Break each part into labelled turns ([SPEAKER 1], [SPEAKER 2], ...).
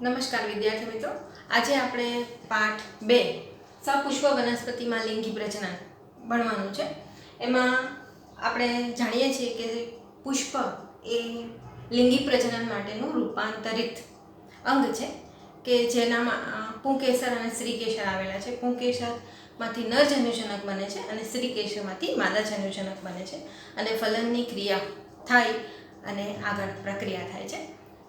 [SPEAKER 1] નમસ્કાર વિદ્યાર્થી મિત્રો, આજે આપણે પાઠ 2 સપુષ્પ વનસ્પતિમાં લિંગી પ્રજનન ભણવાનું છે. એમાં આપણે જાણીએ છીએ કે પુષ્પ એ લિંગી પ્રજનન માટેનું રૂપાંતરિત અંગ છે કે જેનામાં પુંકેસર અને સ્ત્રીકેસર આવેલા છે. પુંકેસરમાંથી નર જન્યુજનક બને છે અને સ્ત્રીકેસરમાંથી માદા જન્યુજનક બને છે અને ફલનની ક્રિયા થાય અને આગળ પ્રક્રિયા થાય છે.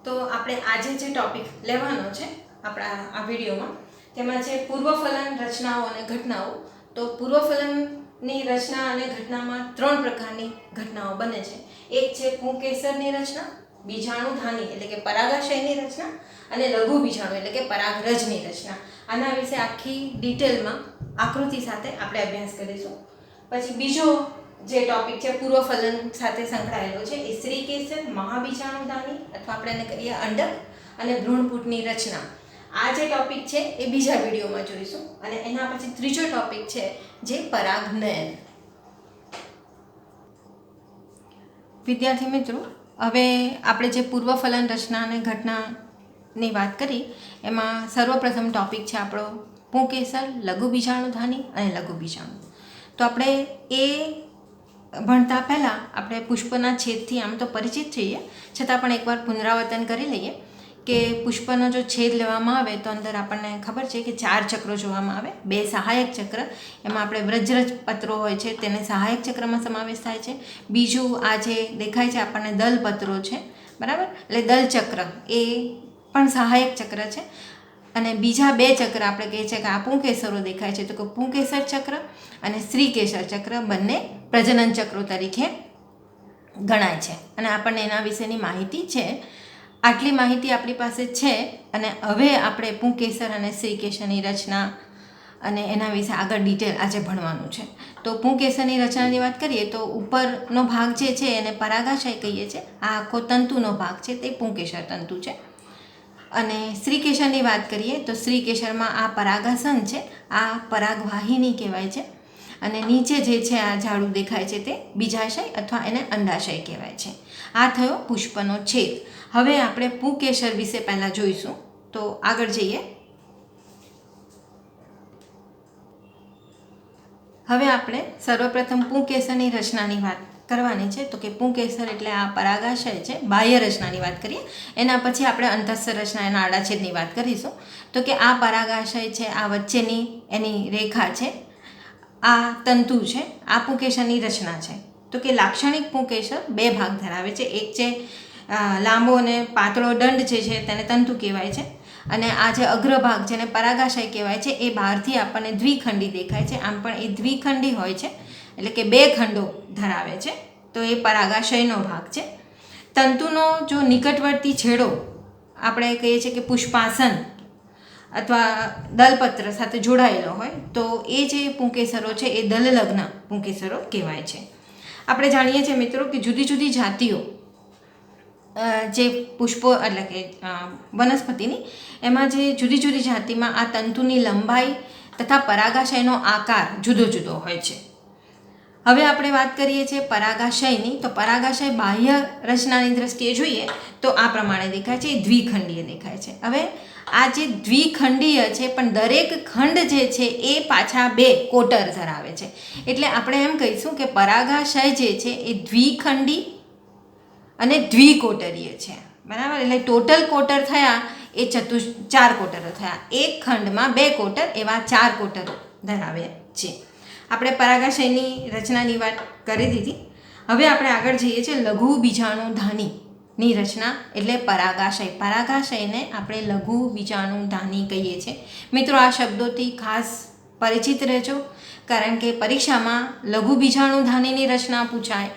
[SPEAKER 1] તો આપણે આજે જે ટૉપિક લેવાનો છે આપણા આ વિડીયોમાં, તેમાં છે પૂર્વફલન રચનાઓ અને ઘટનાઓ. તો પૂર્વફલનની રચના અને ઘટનામાં 3 પ્રકારની ઘટનાઓ બને છે. એક છે પુંકેસરની રચના, બીજાણુધાની એટલે કે પરાગાશયની રચના અને લઘુ બીજાણુ એટલે કે પરાગરજની રચના. આના વિશે આખી ડિટેલમાં આકૃતિ સાથે આપણે અભ્યાસ કરીશું. પછી બીજો જે ટોપિક છે પૂર્વફલન સાથે સંકળાયેલો છે એ સ્ત્રીકેસર, મહાબીજાણુધાની અથવા આપણે એને કહીએ અંડક અને ભ્રૂણપૂટની રચના. આ જે ટોપિક છે એ બીજા વિડીયોમાં જોઈશું. અને એના પછી ત્રીજો ટોપિક છે જે પરાગનયન. વિદ્યાર્થી મિત્રો, હવે આપણે જે પૂર્વફલન રચના અને ઘટનાની વાત કરી એમાં સર્વપ્રથમ ટોપિક છે આપણો પુંકેસર, લઘુ બીજાણુધાની અને લઘુ બીજાણુ. તો આપણે એ ભણતા પહેલાં આપણે પુષ્પના છેદથી આમ તો પરિચિત છીએ, છતાં પણ એકવાર પુનરાવર્તન કરી લઈએ કે પુષ્પનો જો છેદ લેવામાં આવે તો અંદર આપણને ખબર છે કે 4 ચક્રો જોવામાં આવે. 2 સહાયક ચક્ર, એમાં આપણે વ્રજરજ પત્રો હોય છે તેને સહાયક ચક્રમાં સમાવેશ થાય છે. બીજું આ જે દેખાય છે આપણને દલપત્રો છે, બરાબર, એટલે દલચક્ર એ પણ સહાયક ચક્ર છે. અને બીજા 2 ચક્ર આપણે કહીએ છીએ કે આ પુંકેસરો દેખાય છે તો કે પુંકેસર ચક્ર અને સ્ત્રીકેસર ચક્ર બંને પ્રજનન ચક્રો તરીકે ગણાય છે. અને આપણને એના વિશેની માહિતી છે. આટલી માહિતી આપણી પાસે છે અને હવે આપણે પુંકેસર અને સ્ત્રીકેસરની રચના અને એના વિશે આગળ ડિટેલ આજે ભણવાનું છે. તો પુંકેસરની રચનાની વાત કરીએ તો ઉપરનો ભાગ જે છે એને પરાગાશય કહીએ છીએ. આ આખો તંતુનો ભાગ છે તે પુંકેસર તંતુ છે. અને સ્ત્રીકેસરની વાત કરીએ તો સ્ત્રીકેસરમાં આ પરાગાસન છે, આ પરાગવાહિની કહેવાય છે. અને નીચે જે છે આ ઝાડુ દેખાય છે તે બીજાશય અથવા એને અંડાશય કહેવાય છે. આ થયો પુષ્પનો છેદ. હવે આપણે પુંકેસર વિશે પહેલાં જોઈશું. તો આગળ જઈએ. હવે આપણે સર્વપ્રથમ પુંકેસરની રચનાની વાત કરવાની છે. તો કે પુંકેસર એટલે આ પરાગાશય છે, બાહ્ય રચનાની વાત કરીએ. એના પછી આપણે અંતસ્થ રચના એના આડાછેદની વાત કરીશું. તો કે આ પરાગાશય છે, આ વચ્ચેની એની રેખા છે, આ તંતુ છે, આ પુંકેસરની રચના છે. તો કે લાક્ષણિક પુંકેસર 2 ભાગ ધરાવે છે. એક છે લાંબો અને પાતળો દંડ જે છે તેને તંતુ કહેવાય છે. અને આ જે અગ્રભાગ જેને પરાગાશય કહેવાય છે એ બહારથી આપણને દ્વિખંડી દેખાય છે. આમ પણ એ દ્વિખંડી હોય છે, એટલે કે 2 ખંડો ધરાવે છે. તો એ પરાગાશયનો ભાગ છે. તંતુનો જો નિકટવર્તી છેડો આપણે કહીએ છીએ કે પુષ્પાસન અથવા દલપત્ર સાથે જોડાયેલો હોય તો એ જે પુંકેસરો છે એ દલલગ્ન પુંકેસરો કહેવાય છે. આપણે જાણીએ છીએ મિત્રો કે જુદી જુદી જાતિઓ જે પુષ્પો એટલે કે વનસ્પતિની, એમાં જે જુદી જુદી જાતિમાં આ તંતુની લંબાઈ તથા પરાગાશયનો આકાર જુદો જુદો હોય છે. હવે આપણે વાત કરીએ છીએ પરાગાશયની. તો પરાગાશય બાહ્ય રચનાની દ્રષ્ટિએ જોઈએ તો આ પ્રમાણે દેખાય છે, દ્વિખંડીય દેખાય છે. હવે આ જે દ્વિખંડીય છે પણ દરેક ખંડ જે છે એ પાછા 2 કોટર ધરાવે છે. એટલે આપણે એમ કહીશું કે પરાગાશય જે છે એ દ્વિખંડી અને દ્વિકોટરીય છે, બરાબર. એટલે ટોટલ કોટર થયા એ 4 કોટરો થયા. એક ખંડમાં 2 કોટર એવા 4 કોટરો ધરાવે છે. આપણે પરાગાશયની રચનાની વાત કરી દીધી. હવે આપણે આગળ જઈએ છીએ લઘુ બીજાણુધાનીની રચના એટલે પરાગાશય. પરાગાશયને આપણે લઘુ બીજાણુધાની કહીએ છીએ. મિત્રો, આ શબ્દોથી ખાસ પરિચિત રહેજો, કારણ કે પરીક્ષામાં લઘુ બીજાણુધાનીની રચના પૂછાય,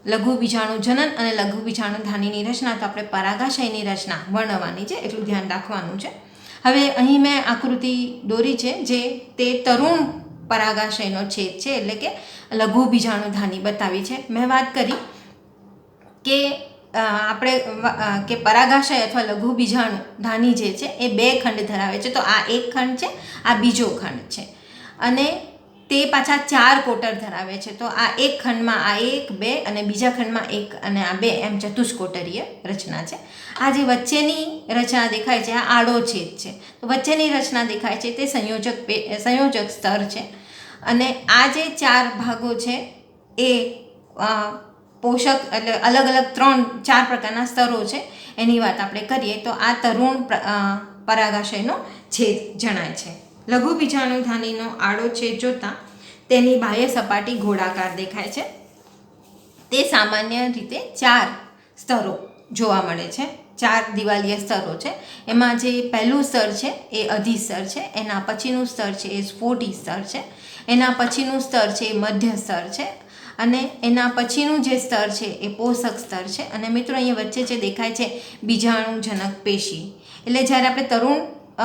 [SPEAKER 1] લઘુ બીજાણુ જનન અને લઘુ બીજાણુધાનીની રચના. તો આપણે પરાગાશયની રચના વર્ણવવાની છે, એટલું ધ્યાન રાખવાનું છે. હવે અહીં મેં આકૃતિ દોરી છે જે તે તરુણ પરાગાશયનો છેદ છે, એટલે કે લઘુ બીજાણુધાની બતાવી છે. મેં વાત કરી કે આપણે કે પરાગાશય અથવા લઘુ બીજાણુધાની જે છે એ 2 ખંડ ધરાવે છે. તો આ એક ખંડ છે, આ બીજો ખંડ છે, અને તે પાછા 4 કોટર ધરાવે છે. તો આ એક ખંડમાં આ 1, 2 અને બીજા ખંડમાં 1 અને આ 2 એમ ચતુષ્કોટરીય રચના છે. આ જે વચ્ચેની રચના દેખાય છે આ આડો છેદ છે, તો વચ્ચેની રચના દેખાય છે તે સંયોજક સ્તર છે. અને આ જે 4 ભાગો છે એ પોષક એટલે અલગ અલગ 3-4 પ્રકારના સ્તરો છે એની વાત આપણે કરીએ તો આ તરુણ પરાગાશયનો છેદ જણાય છે. લઘુ બીજાણુધાનીનો આડો છેદ જોતાં તેની બાહ્ય સપાટી ગોળાકાર દેખાય છે. તે સામાન્ય રીતે 4 સ્તરો જોવા મળે છે, 4 દિવાલીય સ્તરો છે. એમાં જે પહેલું સ્તર છે એ અધિસ્તર છે, એના પછીનું સ્તર છે એ સ્ફોટી સ્તર છે, એના પછીનું સ્તર છે એ મધ્ય સ્તર છે, અને એના પછીનું જે સ્તર છે એ પોષક સ્તર છે. અને મિત્રો અહીંયા વચ્ચે જે દેખાય છે બીજાણુજનક પેશી, એટલે જ્યારે આપણે તરુણ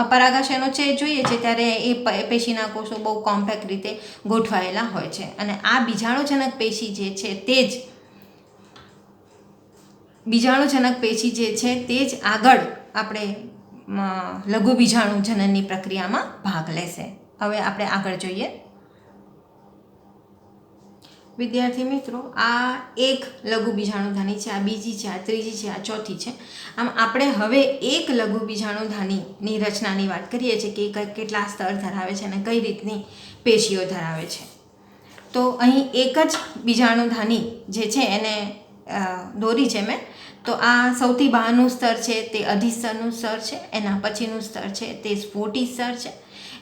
[SPEAKER 1] પરાગાશયનો છેદ જોઈએ છે ત્યારે એ પેશીના કોષો બહુ કોમ્પેક્ટ રીતે ગોઠવાયેલા હોય છે. અને આ બીજાણુજનક પેશી જે છે તે જ આગળ આપણે લઘુ બીજાણુજનનની પ્રક્રિયામાં ભાગ લેશે. હવે આપણે આગળ જોઈએ. વિદ્યાર્થી મિત્રો, આ એક લઘુ બીજાણુધાની છે, આ બીજી છે, આ ત્રીજી છે, આ ચોથી છે. આમ આપણે હવે એક લઘુ બીજાણુધાનીની રચનાની વાત કરીએ છીએ કે કેટલા સ્તર ધરાવે છે અને કઈ રીતની પેશીઓ ધરાવે છે. તો અહીં એક જ બીજાણુધાની જે છે એને દોરી છે મેં. તો આ સૌથી બહારનું સ્તર છે તે અધિસ્તરનું સ્તર છે, એના પછીનું સ્તર છે તે સ્ફોટી સ્તર છે,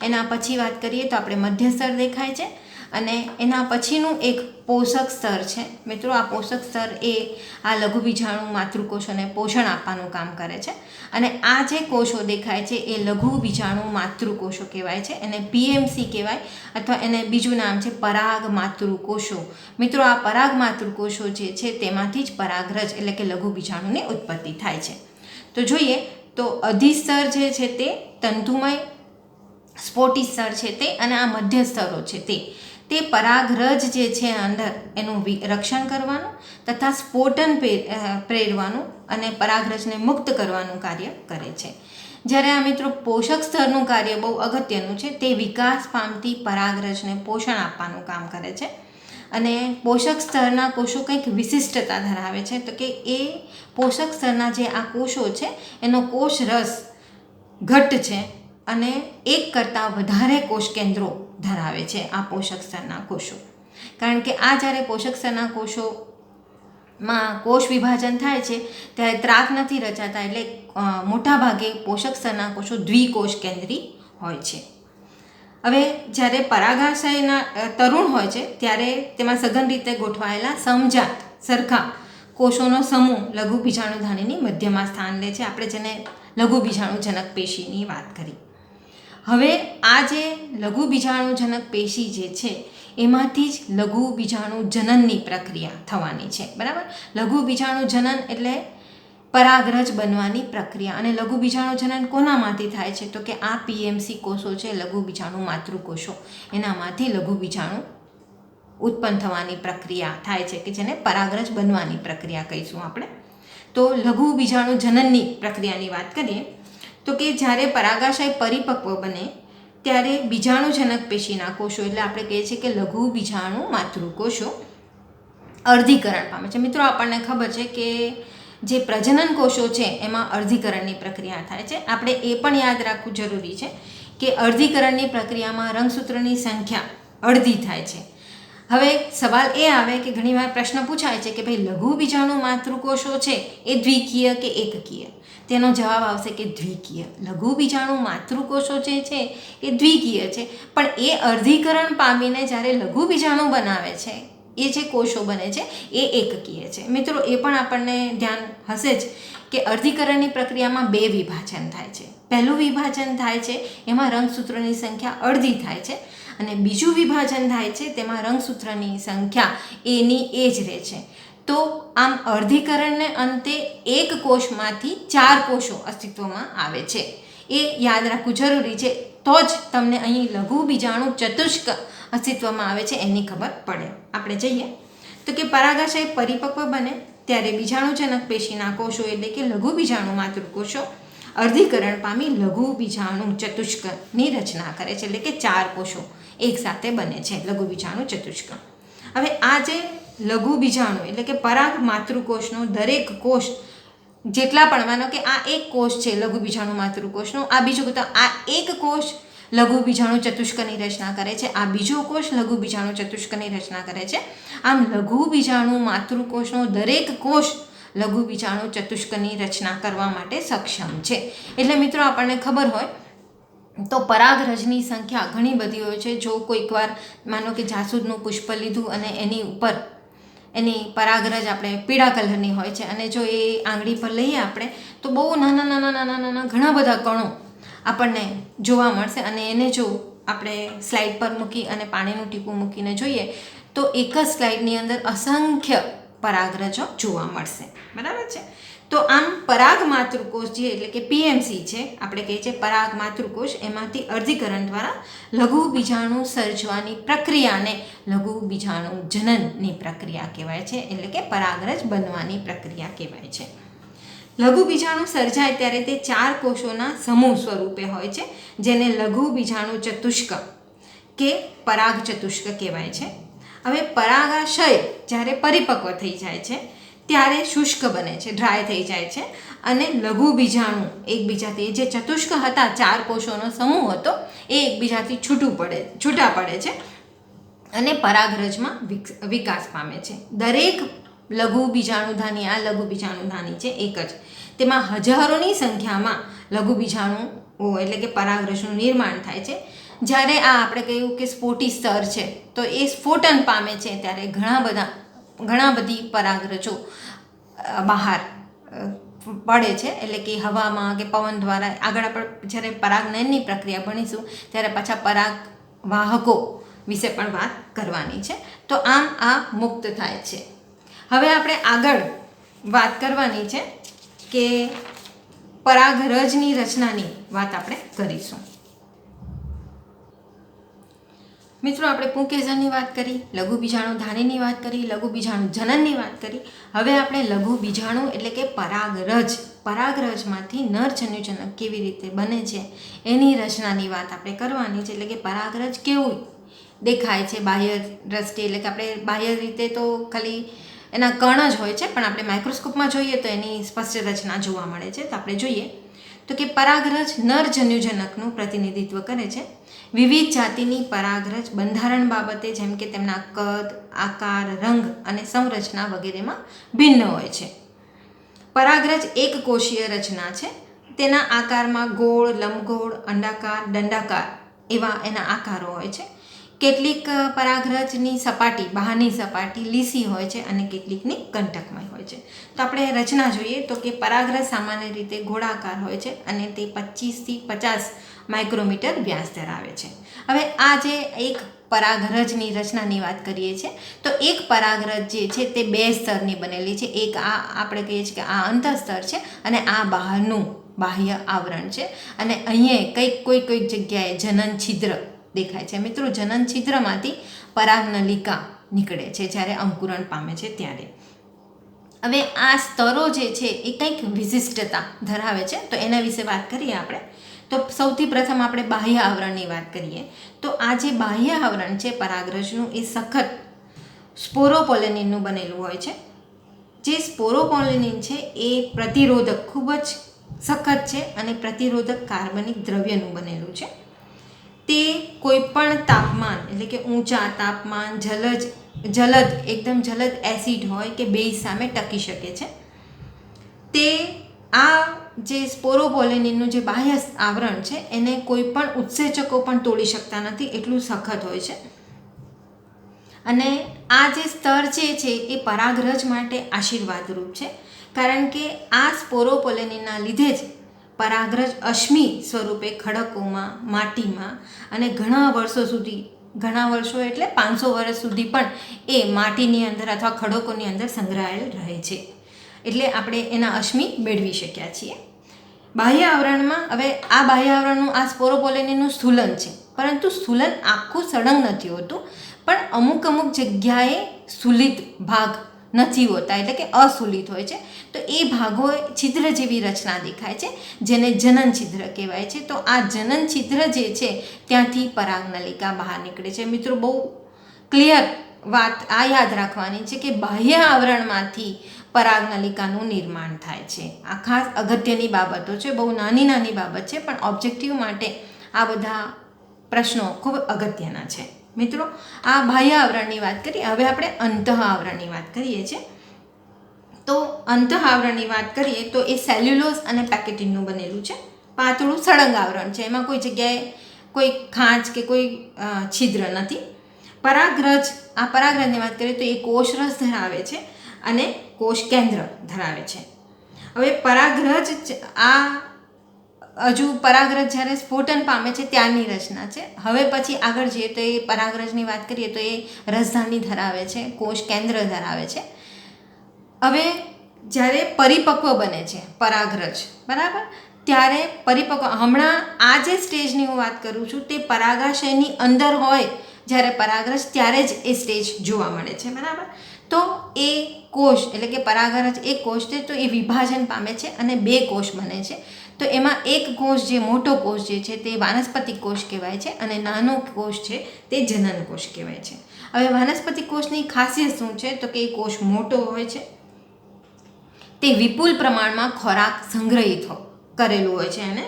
[SPEAKER 1] એના પછી વાત કરીએ તો આપણે મધ્ય સ્તર દેખાય છે, અને એના પછીનું એક પોષક સ્તર છે. મિત્રો, આ પોષક સ્તર એ આ લઘુ બીજાણુ માતૃકોષોને પોષણ આપવાનું કામ કરે છે. અને આ જે કોષો દેખાય છે એ લઘુ બીજાણુ માતૃકોષો કહેવાય છે, એને પીએમસી કહેવાય, અથવા એને બીજું નામ છે પરાગ માતૃકોષો. મિત્રો, આ પરાગ માતૃકોષો જે છે તેમાંથી જ પરાગરજ એટલે કે લઘુ બીજાણુની ઉત્પત્તિ થાય છે. તો જોઈએ તો અધિસ્તર જે છે તે તંતુમય, સ્ફોટી સ્તર છે તે, અને આ મધ્ય સ્તરો છે તે પરાગરજ જે છે અંદર એનું રક્ષણ કરવાનું તથા સ્ફોટન પ્રેરવાનું અને પરાગરજને મુક્ત કરવાનું કાર્ય કરે છે. જ્યારે આ મિત્રો પોષક સ્તરનું કાર્ય બહુ અગત્યનું છે, તે વિકાસ પામતી પરાગરજને પોષણ આપવાનું કામ કરે છે. અને પોષક સ્તરના કોષો કંઈક વિશિષ્ટતા ધરાવે છે, તો કે એ પોષક સ્તરના જે આ કોષો છે એનો કોષ રસ ઘટ્ટ છે અને એક કરતાં વધારે કોષ કેન્દ્રો ધરાવે છે આ પોષક સ્તરના કોષો. કારણ કે આ જ્યારે પોષક સ્તરના કોષોમાં કોષ વિભાજન થાય છે ત્યારે ત્રાક નથી રચાતા, એટલે મોટાભાગે પોષક સ્તરના કોષો દ્વિકોષ કેન્દ્રી હોય છે. હવે જ્યારે પરાગાશયના તરુણ હોય છે ત્યારે તેમાં સઘન રીતે ગોઠવાયેલા સમજાત સરખા કોષોનો સમૂહ લઘુ બીજાણુધાનીની મધ્યમાં સ્થાન લે છે. આપણે જેને લઘુ બીજાણુજનક પેશીની વાત કરી. હવે આ જે લઘુ બીજાણુજનક પેશી જે છે એમાંથી જ લઘુ બીજાણુજનનની પ્રક્રિયા થવાની છે. બરાબર, લઘુ બીજાણુજનન એટલે પરાગરજ બનવાની પ્રક્રિયા. અને લઘુ બીજાણુજનન કોનામાંથી થાય છે? તો કે આ પીએમસી કોષો છે, લઘુ બીજાણુ માતૃકોષો, એનામાંથી લઘુ બીજાણુ ઉત્પન્ન થવાની પ્રક્રિયા થાય છે કે જેને પરાગરજ બનવાની પ્રક્રિયા કહીશું આપણે. તો લઘુ બીજાણુજનનની પ્રક્રિયાની વાત કરીએ તો કે જ્યારે પરાગાશય પરિપક્વ બને ત્યારે બીજાણુજનક પેશીના કોષો, એટલે આપણે કહીએ છીએ કે લઘુ બીજાણુ માતૃકોષો અર્ધીકરણ પામે છે. મિત્રો, આપણને ખબર છે કે જે પ્રજનન કોષો છે એમાં અર્ધીકરણની પ્રક્રિયા થાય છે. આપણે એ પણ યાદ રાખવું જરૂરી છે કે અર્ધીકરણની પ્રક્રિયામાં રંગસૂત્રની સંખ્યા અડધી થાય છે. હવે સવાલ એ આવે કે ઘણીવાર પ્રશ્ન પૂછાય છે કે ભાઈ લઘુ બીજાણુ માતૃકોષો છે એ દ્વિકીય કે એકકીય? તેનો જવાબ આવશે કે દ્વિકીય. લઘુ બીજાણુ માતૃકોષો જે છે એ દ્વિકીય છે, પણ એ અર્ધીકરણ પામીને જ્યારે લઘુ બીજાણુ બનાવે છે, એ જે કોષો બને છે એ એકકીય છે. મિત્રો, એ પણ આપણને ધ્યાન હશે જ કે અર્ધીકરણની પ્રક્રિયામાં 2 વિભાજન થાય છે. પહેલું વિભાજન થાય છે એમાં રંગસૂત્રોની સંખ્યા અડધી થાય છે, અને બીજું વિભાજન થાય છે તેમાં રંગસૂત્રની સંખ્યા એની એ જ રહે છે. તો આમ અર્ધીકરણને અંતે એક કોષમાંથી 4 કોષો અસ્તિત્વમાં આવે છે. એ યાદ રાખવું જરૂરી છે, તો જ તમને અહીં લઘુ બીજાણુ ચતુષ્ક અસ્તિત્વમાં આવે છે એની ખબર પડે. આપણે જઈએ તો કે પરાગાશય પરિપક્વ બને ત્યારે બીજાણુજનક પેશીના કોષો એટલે કે લઘુ બીજાણુ માતૃકોષો અર્ધીકરણ પામી લઘુ બીજાણુ ચતુષ્કની રચના કરે છે, એટલે કે 4 કોષો એક સાથે બને છે લઘુ બીજાણુ ચતુષ્ક. હવે આ જે લઘુ બીજાણુ એટલે કે પરાગ માતૃકોષનો દરેક કોષ જેટલા પણ માનો કે આ એક કોષ છે લઘુ બીજાણુ માતૃકોષનો, આ બીજું તો આ એક કોષ લઘુ બીજાણુ ચતુષ્કની રચના કરે છે, આ બીજો કોષ લઘુ બીજાણુ ચતુષ્કની રચના કરે છે. આમ લઘુ બીજાણુ માતૃકોષનો દરેક કોષ લઘુ બીજાણુ ચતુષ્કની રચના કરવા માટે સક્ષમ છે. એટલે મિત્રો આપણને ખબર હોય તો પરાગરજની સંખ્યા ઘણી બધી હોય છે. જો કોઈક વાર માનો કે જાસૂદનું પુષ્પ લીધું અને એની ઉપર એની પરાગરજ આપણે પીળા કલરની હોય છે અને જો એ આંગળી પર લઈએ આપણે તો બહુ નાના નાના નાના નાના ઘણા બધા કણો આપણને જોવા મળશે. અને એને જો આપણે સ્લાઇડ પર મૂકી અને પાણીનું ટીપું મૂકીને જોઈએ તો એક જ સ્લાઇડની અંદર અસંખ્ય પરાગરજો જોવા મળશે. બરાબર છે. તો આમ પરાગ માતૃકોષ જે એટલે કે પીએમસી છે, આપણે કહીએ છીએ પરાગ માતૃકોષ, એમાંથી અર્ધીકરણ દ્વારા લઘુ બીજાણુ સર્જવાની પ્રક્રિયાને લઘુ બીજાણુ જનનની પ્રક્રિયા કહેવાય છે, એટલે કે પરાગરજ બનવાની પ્રક્રિયા કહેવાય છે. લઘુ બીજાણુ સર્જાય ત્યારે તે 4 કોષોના સમૂહ સ્વરૂપે હોય છે, જેને લઘુ બીજાણુ ચતુષ્ક કે પરાગ ચતુષ્ક કહેવાય છે. હવે પરાગાશય જ્યારે પરિપક્વ થઈ જાય છે ત્યારે શુષ્ક બને છે, ડ્રાય થઈ જાય છે અને લઘુ બીજાણુ એકબીજાથી જે ચતુષ્ક હતા 4 કોષોનો સમૂહ હતો એ એકબીજાથી છૂટા પડે છે અને પરાગરજમાં વિકાસ પામે છે. દરેક લઘુ બીજાણુધાની, આ લઘુ બીજાણુધાની છે એક જ, તેમાં હજારોની સંખ્યામાં લઘુ બીજાણુઓ એટલે કે પરાગરજનું નિર્માણ થાય છે. જ્યારે આ આપણે કહ્યું કે સ્ફોટી સ્તર છે તો એ સ્ફોટન પામે છે ત્યારે ઘણા બધી પરાગરજો બહાર પડે છે, એટલે કે હવામાં કે પવન દ્વારા. આગળ આપણે જ્યારે પરાગનયનની પ્રક્રિયા ભણીશું ત્યારે પાછા પરાગ વાહકો વિશે પણ વાત કરવાની છે. તો આમ આ મુક્ત થાય છે. હવે આપણે આગળ વાત કરવાની છે કે પરાગરજની રચનાની વાત આપણે કરીશું. મિત્રો આપણે પુંકેસરની વાત કરી, લઘુ બીજાણુ ધાનીની વાત કરી, લઘુ બીજાણુ જનનની વાત કરી. હવે આપણે લઘુ બીજાણુ એટલે કે પરાગરજમાંથી નરજન્યુજનક કેવી રીતે બને છે એની રચનાની વાત આપણે કરવાની છે. એટલે કે પરાગરજ કેવું દેખાય છે બાહ્ય દ્રષ્ટિએ, એટલે કે આપણે બાહ્ય રીતે તો ખાલી એના કણ જ હોય છે, પણ આપણે માઇક્રોસ્કોપમાં જોઈએ તો એની સ્પષ્ટ રચના જોવા મળે છે. તો આપણે જોઈએ તો કે પરાગરજ નરજન્યુજનકનું પ્રતિનિધિત્વ કરે છે. વિવિધ જાતિની પરાગરજ બંધારણ બાબતે જેમ કે તેમના કદ, આકાર, રંગ અને સંરચના વગેરેમાં ભિન્ન હોય છે. પરાગરજ એક કોષીય રચના છે. તેના આકારમાં ગોળ, લંબગોળ, અંડાકાર, દંડાકાર એવા એના આકારો હોય છે. કેટલીક પરાગરજની સપાટી, બહારની સપાટી લીસી હોય છે અને કેટલીકની કંટકમય હોય છે. તો આપણે રચના જોઈએ તો કે પરાગરજ સામાન્ય રીતે ગોળાકાર હોય છે અને તે 25 થી 50 માઇક્રોમીટર વ્યાસ ધરાવે છે. હવે આ જે એક પરાગરજની રચનાની વાત કરીએ છીએ તો એક પરાગરજ જે છે તે 2 સ્તરની બનેલી છે. એક આ આપણે કહીએ છીએ કે આ અંતઃસ્તર છે અને આ બહારનું બાહ્ય આવરણ છે. અને અહીંયા કોઈક જગ્યાએ જનન છિદ્ર દેખાય છે. મિત્રો જનન છિદ્રમાંથી પરાગનલિકા નીકળે છે જ્યારે અંકુરણ પામે છે ત્યારે. હવે આ સ્તરો જે છે એ કંઈક વિશિષ્ટતા ધરાવે છે, તો એના વિશે વાત કરીએ આપણે. તો સૌથી પ્રથમ આપણે બાહ્ય આવરણની વાત કરીએ તો આ જે બાહ્ય આવરણ છે પરાગરજનું એ સખત સ્પોરોપોલેનિનનું બનેલું હોય છે. જે સ્પોરોપોલેનિન છે એ પ્રતિરોધક, ખૂબ જ સખત છે અને પ્રતિરોધક કાર્બનિક દ્રવ્યનું બનેલું છે. તે કોઈપણ તાપમાન એટલે કે ઊંચા તાપમાન, એકદમ જલદ એસિડ હોય કે બેઝ સામે ટકી શકે છે. તે આ જે સ્પોરોપોલેનિનનું જે બાહ્ય આવરણ છે એને કોઈ પણ ઉત્સેચકો પણ તોડી શકતા નથી, એટલું સખત હોય છે. અને આ જે સ્તર જે છે એ પરાગરજ માટે આશીર્વાદરૂપ છે, કારણ કે આ સ્પોરોપોલેનિનના લીધે જ પરાગરજ અશ્મિ સ્વરૂપે ખડકોમાં, માટીમાં અને ઘણા વર્ષો એટલે 500 વર્ષ સુધી પણ એ માટીની અંદર અથવા ખડકોની અંદર સંગ્રહાયેલ રહે છે. એટલે આપણે એના અશ્મિ મેળવી શક્યા છીએ. બાહ્ય આવરણમાં હવે આ બાહ્ય આવરણનું આ સ્પોરોપોલેનિનનું સ્થૂલન છે, પરંતુ સ્થૂલન આખું સળંગ નથી હોતું, પણ અમુક જગ્યાએ સ્થૂલિત ભાગ નથી હોતા, એટલે કે અસ્થૂલિત હોય છે. તો એ ભાગો છિદ્ર જેવી રચના દેખાય છે, જેને જનન છિદ્ર કહેવાય છે. તો આ જનન છિદ્ર જે છે ત્યાંથી પરાગનલિકા બહાર નીકળે છે. મિત્રો બહુ ક્લિયર વાત આ યાદ રાખવાની છે કે બાહ્ય આવરણમાંથી પરાગનલિકાનું નિર્માણ થાય છે. આ ખાસ અગત્યની બાબતો છે, બહુ નાની નાની બાબત છે, પણ ઓબ્જેક્ટિવ માટે આ બધા પ્રશ્નો ખૂબ અગત્યના છે. મિત્રો, આ બાહ્ય આવરણની વાત કરીએ. હવે આપણે અંતઃ આવરણની વાત કરીએ છીએ. તો અંતઃ આવરણની વાત કરીએ તો એ સેલ્યુલોઝ અને પેકેટિનનું બનેલું છે. પાતળું સળંગ આવરણ છે, એમાં કોઈ જગ્યાએ કોઈ ખાંચ કે કોઈ છિદ્ર નથી. પરાગરજ, આ પરાગરજની વાત કરીએ તો એ કોષરસ ધરાવે છે અને કોષ કેન્દ્ર ધરાવે છે. હવે પરાગરજ હજુ પરાગરજ જ્યારે સ્ફોટન પામે છે ત્યારની રચના છે. હવે પછી આગળ જઈએ તો એ પરાગરજની વાત કરીએ તો એ રસધાની ધરાવે છે, કોષ કેન્દ્ર ધરાવે છે. હવે જ્યારે પરિપક્વ બને છે પરાગરજ, બરાબર, ત્યારે પરિપક્વ, હમણાં આ જે સ્ટેજની હું વાત કરું છું તે પરાગાશયની અંદર હોય જ્યારે પરાગરજ, ત્યારે જ એ સ્ટેજ જોવા મળે છે, બરાબર. તો એ કોષ એટલે કે પરાગરજ એક કોષ છે તો એ વિભાજન પામે છે અને બે કોષ બને છે. તો એમાં એક કોષ, જે મોટો કોષ જે છે તે વાનસ્પતિક કોષ કહેવાય છે અને નાનો કોષ છે તે જનન કોષ કહેવાય છે. હવે વાનસ્પતિક કોષની ખાસિયત શું છે તો કે એ કોષ મોટો હોય છે, તે વિપુલ પ્રમાણમાં ખોરાક સંગ્રહિત કરેલું હોય છે એને,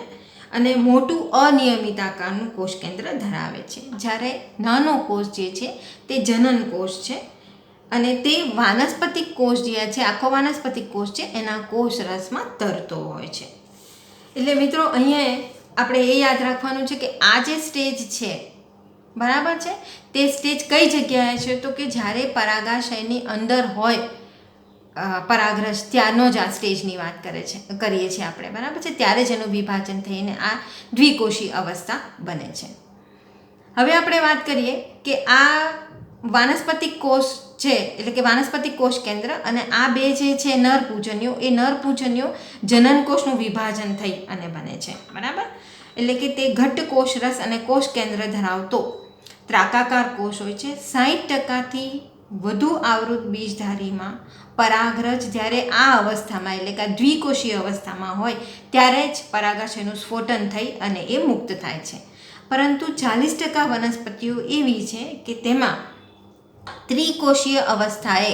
[SPEAKER 1] અને મોટું અનિયમિત આકારનું કોષ કેન્દ્ર ધરાવે છે. જ્યારે નાનો કોષ જે છે તે જનન કોષ છે અને તે વાનસ્પતિક કોષ જે છે, આખો વાનસ્પતિક કોષ છે એના કોષ રસમાં તરતો હોય છે. એટલે મિત્રો, અહીંયા આપણે એ યાદ રાખવાનું છે કે આ જે સ્ટેજ છે, બરાબર છે, તે સ્ટેજ કઈ જગ્યાએ છે તો કે જ્યારે પરાગાશયની અંદર હોય પરાગરજ, ત્યારનો જ આ સ્ટેજની વાત કરીએ છીએ આપણે, બરાબર છે. ત્યારે જ એનું વિભાજન થઈને આ દ્વિકોષી અવસ્થા બને છે. હવે આપણે વાત કરીએ કે આ વાનસ્પતિક કોષ છે, એટલે કે વાનસ્પતિક કોષ કેન્દ્ર અને આ બે જે છે નરપૂંજનીઓ, એ નરપૂંજનીઓ જનન કોષનું વિભાજન થઈ અને બને છે, બરાબર. એટલે કે તે ઘટ્ટ કોષ રસ અને કોષ કેન્દ્ર ધરાવતો ત્રાકાકાર કોષ હોય છે. 60%થી વધુ આવૃત બીજધારીમાં પરાગરજ જ્યારે આ અવસ્થામાં, એટલે કે દ્વિકોષીય અવસ્થામાં હોય ત્યારે જ પરાગાશયનું સ્ફોટન થઈ અને એ મુક્ત થાય છે. પરંતુ 40% વનસ્પતિઓ એવી છે કે તેમાં ત્રિકોષીય અવસ્થાએ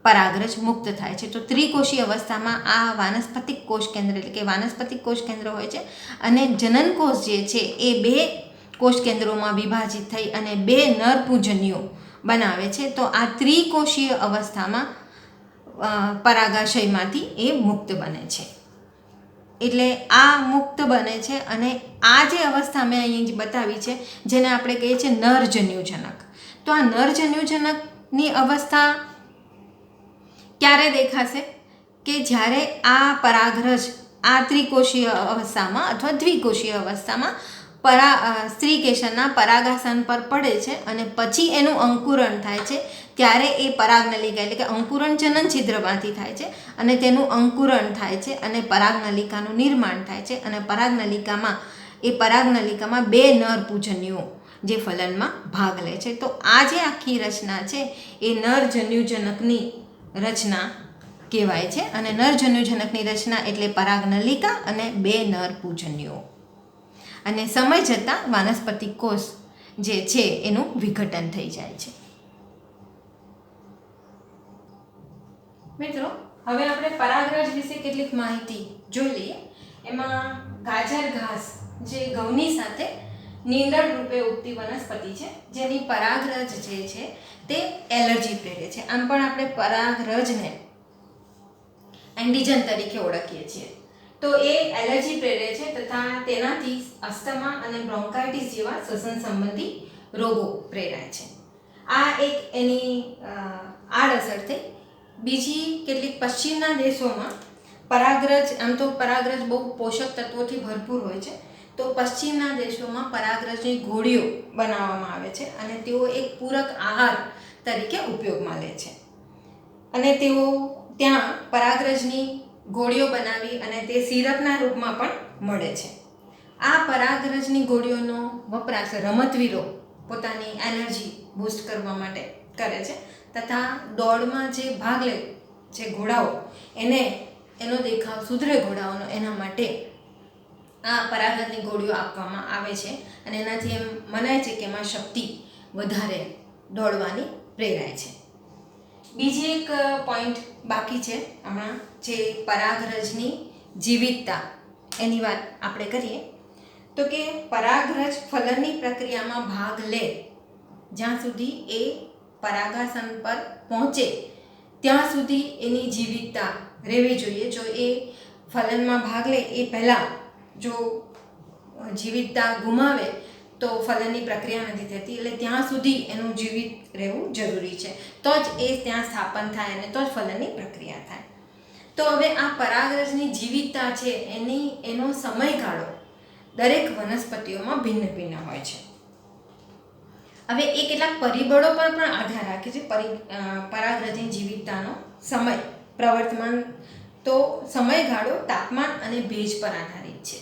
[SPEAKER 1] પરાગરજ મુક્ત થાય છે. તો ત્રિકોષીય અવસ્થામાં આ વાનસ્પતિક કોષ કેન્દ્ર, એટલે કે વાનસ્પતિક કોષ કેન્દ્ર હોય છે અને જનન કોષ જે છે એ બે કોષ કેન્દ્રોમાં વિભાજિત થઈ અને બે નરપૂંજનીઓ બનાવે છે. તો આ ત્રિકોષીય અવસ્થામાં પરાગાશયમાંથી એ મુક્ત બને છે. એટલે આ મુક્ત બને છે અને આ જે અવસ્થા મેં અહીં બતાવી છે, જેને આપણે કહીએ છીએ નરજન્યુજનક. તો આ નરજન્યુજનકની અવસ્થા ક્યારે દેખાશે કે જ્યારે આ પરાગરજ આ ત્રિકોષીય અવસ્થામાં અથવા દ્વિકોષીય અવસ્થામાં સ્ત્રીકેસરના પરાગાસન પર પડે છે અને પછી એનું અંકુરણ થાય છે. ત્યારે એ પરાગનલિકા, એટલે કે અંકુરણ જનન છિદ્રમાંથી થાય છે અને તેનું અંકુરણ થાય છે અને પરાગનલિકાનું નિર્માણ થાય છે. અને પરાગનલિકામાં બે નરપૂંજનીઓ જે ફલનમાં ભાગ લે છે. તો આ જે આખી રચના છે એ નરજન્યુજનકની રચના કહેવાય છે. અને નરજન્યુજનકની રચના એટલે પરાગનલિકા અને બે નરપૂંજનીઓ. અને સમય જતાં વાનસ્પતિક કોષ જે છે એનું વિઘટન થઈ જાય છે. મિત્રો, હવે આપણે પરાગરજ વિશે કેટલીક માહિતી જોઈ લઈએ. એમાં ગાજર ઘાસ જે ઘઉંની સાથે નીંદણ રૂપે ઉગતી વનસ્પતિ છે, જેની પરાગરજ જે છે તે એલર્જી પ્રેરે છે. આમ પણ આપણે પરાગરજને એન્ટિજન તરીકે ઓળખીએ છીએ. તો એ એલર્જી પ્રેરે છે તથા તેનાથી અસ્થમા અને બ્રોન્કાઇટિસ જેવા શ્વસન સંબંધી રોગો પ્રેરાય છે. આ એક એની આડઅસર થઈ. બીજી કેટલીક પશ્ચિમના દેશોમાં પરાગરજ, આમ તો પરાગરજ બહુ પોષક તત્વોથી ભરપૂર હોય છે, તો પશ્ચિમના દેશોમાં પરાગરજની ગોળીઓ બનાવવામાં આવે છે અને તેઓ એક પૂરક આહાર તરીકે ઉપયોગમાં લે છે. અને તેઓ ત્યાં પરાગરજની ગોળીઓ બનાવી અને તે સિરપના રૂપમાં પણ મળે છે. આ પરાગરજની ગોળીઓનો વપરાશ રમતવીરો પોતાની એનર્જી બૂસ્ટ કરવા માટે કરે છે તથા દોડમાં જે ભાગ લે છે ઘોડાઓ, એનો દેખાવ સુધરે ઘોડાઓનો, એના માટે આ પરાગરજની ગોળીઓ આપવામાં આવે છે અને એનાથી એમ મનાય છે કે એમાં શક્તિ વધારે દોડવાની પ્રેરાય છે. બીજી એક પોઈન્ટ બાકી છે હમણાં, જે પરાગરજની જીવિતતા એની વાત આપણે કરીએ તો કે પરાગરજ ફલનની પ્રક્રિયામાં ભાગ લે જ્યાં સુધી એ પરાગાસન પર પહોંચે ત્યાં સુધી એની જીવિતતા રહેવી જોઈએ. જો એ ફલનમાં ભાગ લે એ પહેલાં જો જીવિતતા ગુમાવે તો ફલનની પ્રક્રિયા નથી થતી, એટલે ત્યાં સુધી એનું જીવિત રહેવું જરૂરી છે, તો જ એ ત્યાં સ્થાપન થાય અને તો જ ફલનની પ્રક્રિયા થાય. તો હવે આ પરાગરજની જીવિતતા છે એનો સમયગાળો દરેક વનસ્પતિઓમાં ભિન્ન ભિન્ન હોય છે. હવે એ કેટલાક પરિબળો પર પણ આધાર રાખે છે. પરાગરજની જીવિતતાનો સમય પ્રવર્તમાન તો સમયગાળો તાપમાન અને ભેજ પર આધારિત છે.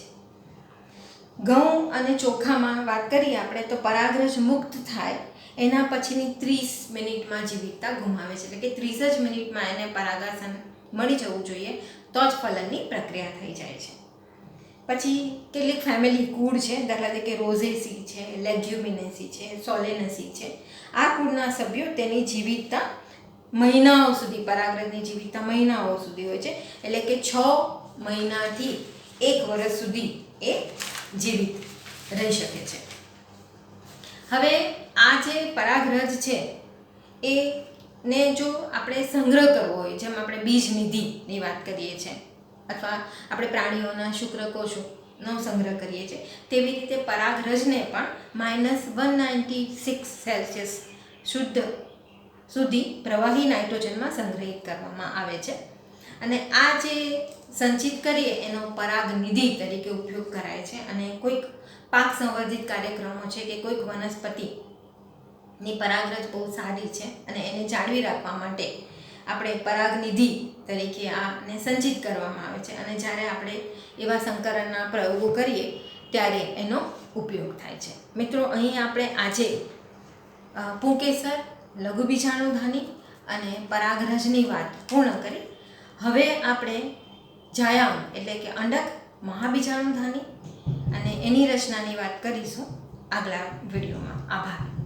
[SPEAKER 1] ઘઉં અને ચોખામાં વાત કરીએ આપણે તો પરાગરજ મુક્ત થાય એના પછીની 30 મિનિટમાં જીવિતતા ગુમાવે છે, એટલે કે 30 જ મિનિટમાં એને પરાગાસન મળી જવું જોઈએ તો જ ફલનની પ્રક્રિયા થઈ જાય છે. પછી કેટલીક ફેમિલી કુળ છે, દાખલા તરીકે રોઝેસી છે, લેગ્યુમિનેસી છે, સોલેનસી છે. આ કુળના સભ્યો તેની જીવિતતા મહિનાઓ સુધી, પરાગરજની જીવિતતા મહિનાઓ સુધી હોય છે, એટલે કે 6 મહિનાથી 1 વર્ષ સુધી એ જીવિત રહી શકે છે. હવે આ જે પરાગરજ છે એને જો આપણે સંગ્રહ કરવો હોય, જેમ આપણે બીજ નિધિની વાત કરીએ છીએ અથવા આપણે પ્રાણીઓના શુક્રકોષોનો સંગ્રહ કરીએ છીએ, તેવી રીતે પરાગરજને પણ -196 સેલ્સિયસ શુદ્ધ સુધી પ્રવાહી નાઇટ્રોજનમાં સંગ્રહિત કરવામાં આવે છે. અને આ જે સંચિત કરીએ એનો પરાગનિધિ તરીકે ઉપયોગ કરાય છે. અને કોઈક પાક સંવર્ધિત કાર્યક્રમો છે કે કોઈક વનસ્પતિની પરાગરજ બહુ સારી છે અને એને જાળવી રાખવા માટે આપણે પરાગનિધિ તરીકે આને સંચિત કરવામાં આવે છે, અને જ્યારે આપણે એવા સંકરણના પ્રયોગો કરીએ ત્યારે એનો ઉપયોગ થાય છે. મિત્રો, અહીં આપણે આજે પુંકેસર, લઘુ બીજાણુધાની અને પરાગરજની વાત પૂર્ણ કરી. હવે આપણે જાયાણ એટલે કે અંડક, મહાબીજાણુધાની અને એની રચનાની વાત કરીશું આગલા વિડીયોમાં. આભાર.